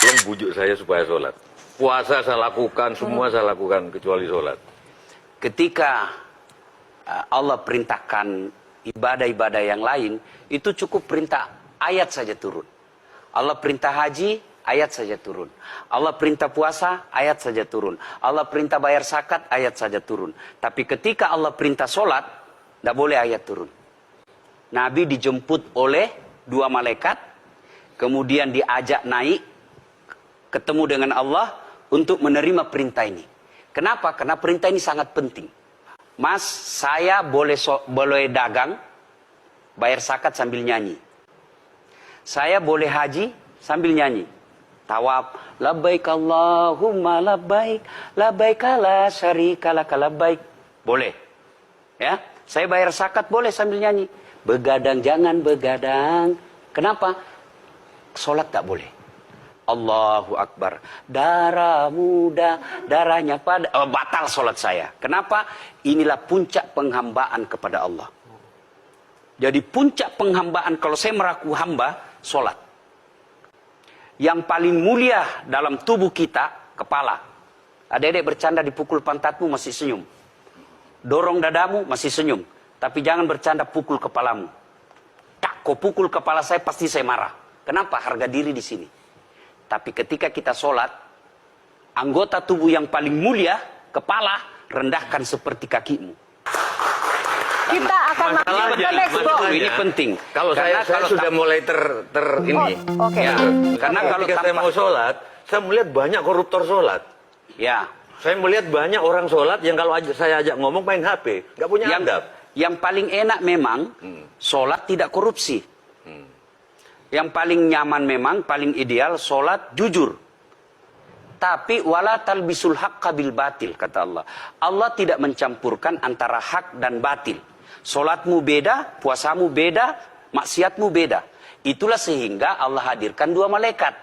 tolong bujuk saya supaya sholat. Puasa saya lakukan, semua saya lakukan kecuali sholat. Ketika Allah perintahkan ibadah-ibadah yang lain, itu cukup perintah ayat saja turun. Allah perintah haji, ayat saja turun. Allah perintah puasa, ayat saja turun. Allah perintah bayar zakat, ayat saja turun. Tapi ketika Allah perintah sholat, tidak boleh ayat turun. Nabi dijemput oleh 2 malaikat, kemudian diajak naik, ketemu dengan Allah untuk menerima perintah ini. Kenapa? Karena perintah ini sangat penting. Mas, saya boleh dagang, bayar zakat sambil nyanyi. Saya boleh haji sambil nyanyi. Tawaf, labbaik Allahumma labbaik, labbaik la syarika laka labbaik. Boleh. Ya, saya bayar zakat boleh sambil nyanyi. Begadang jangan begadang. Kenapa? Sholat tak boleh. Allahu Akbar. Darah muda, darahnya pada batal sholat saya. Kenapa? Inilah puncak penghambaan kepada Allah. Jadi puncak penghambaan kalau saya meraku hamba, sholat. Yang paling mulia dalam tubuh kita, kepala. Adik-adik bercanda dipukul pantatmu masih senyum. Dorong dadamu masih senyum. Tapi jangan bercanda pukul kepalamu. Tak, kau pukul kepala saya pasti saya marah. Kenapa? Harga diri di sini. Tapi ketika kita sholat, anggota tubuh yang paling mulia, kepala, rendahkan seperti kakimu. Kita akan masuk ke next block. Ini penting. Kalau saya sudah mulai ini. Oke. Ya, karena kalau saya mau sholat, saya melihat banyak koruptor sholat. Ya. Saya melihat banyak orang sholat yang kalau saya ajak ngomong main HP, nggak punya adab. Yang paling enak memang, sholat tidak korupsi. Yang paling nyaman memang, paling ideal, sholat jujur. Tapi wala talbisul haqqa bil batil, kata Allah. Allah tidak mencampurkan antara hak dan batil. Sholatmu beda, puasamu beda, maksiatmu beda. Itulah sehingga Allah hadirkan 2 malaikat.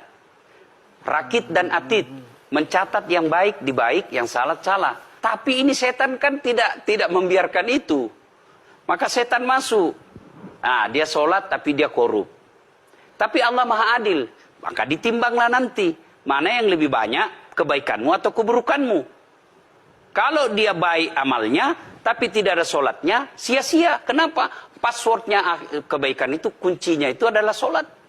Rakit dan atid. Mencatat yang baik di baik, yang salah salah. Tapi ini setan kan tidak membiarkan itu. Maka setan masuk. Nah, dia sholat tapi dia korup. Tapi Allah Maha Adil. Maka ditimbanglah nanti. Mana yang lebih banyak, kebaikanmu atau keburukanmu. Kalau dia baik amalnya, tapi tidak ada sholatnya, sia-sia. Kenapa? Passwordnya kebaikan itu, kuncinya itu adalah sholat.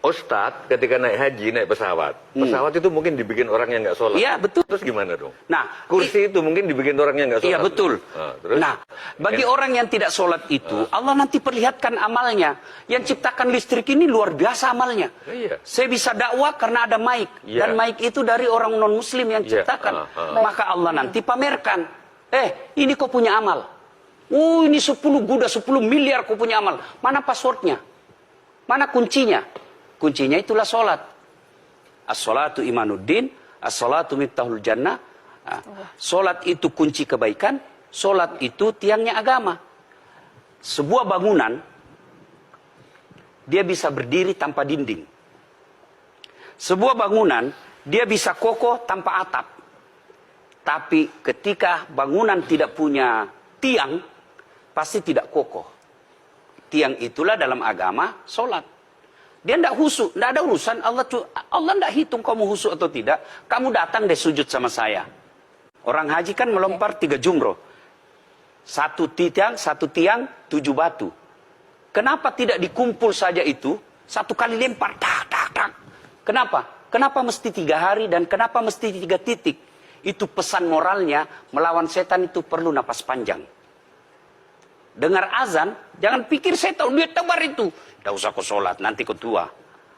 Ustadz ketika naik haji, naik pesawat. Pesawat itu mungkin dibikin orang yang nggak sholat. Iya, betul. Terus gimana dong? Nah, kursi itu mungkin dibikin orang yang nggak sholat. Iya, betul. Terus? Nah, bagi orang yang tidak sholat itu, Allah nanti perlihatkan amalnya. Yang ciptakan listrik ini luar biasa amalnya. Iya. Saya bisa dakwah karena ada mic. Iya. Dan mic itu dari orang non-muslim yang ciptakan. Maka Allah nanti pamerkan. Ini kau punya amal. Ini 10 miliar kau punya amal. Mana passwordnya? Mana kuncinya? Kuncinya itulah sholat. As-sholatu imanuddin, as-sholatu miftahul jannah. Sholat itu kunci kebaikan, sholat itu tiangnya agama. Sebuah bangunan, dia bisa berdiri tanpa dinding. Sebuah bangunan, dia bisa kokoh tanpa atap. Tapi ketika bangunan tidak punya tiang, pasti tidak kokoh. Tiang itulah dalam agama, sholat. Dia tidak khusyuk, tidak ada urusan. Allah tidak hitung kamu khusyuk atau tidak. Kamu datang deh sujud sama saya. Orang haji kan melempar 3 jumroh. 1 tiang, 7 batu. Kenapa tidak dikumpul saja itu? 1 kali lempar, tak, tak, tak. Kenapa? Kenapa mesti 3 hari dan kenapa mesti 3 titik? Itu pesan moralnya, melawan setan itu perlu napas panjang. Dengar azan, jangan pikir setan, dia tebar itu. Tidak usah kau sholat, nanti kau tua.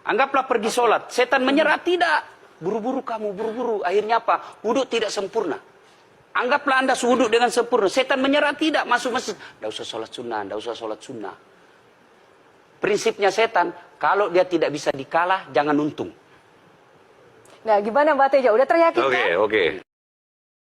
Anggaplah pergi sholat. Setan menyerah, tidak. Buru-buru kamu, buru-buru. Akhirnya apa? Wudhu tidak sempurna. Anggaplah Anda wudhu dengan sempurna. Setan menyerah, tidak. Masuk masjid. Tidak usah sholat sunnah, tidak usah sholat sunnah. Prinsipnya setan, kalau dia tidak bisa dikalah, jangan untung. Nah, gimana Mbak Teja? Udah teryakinkan? Oke.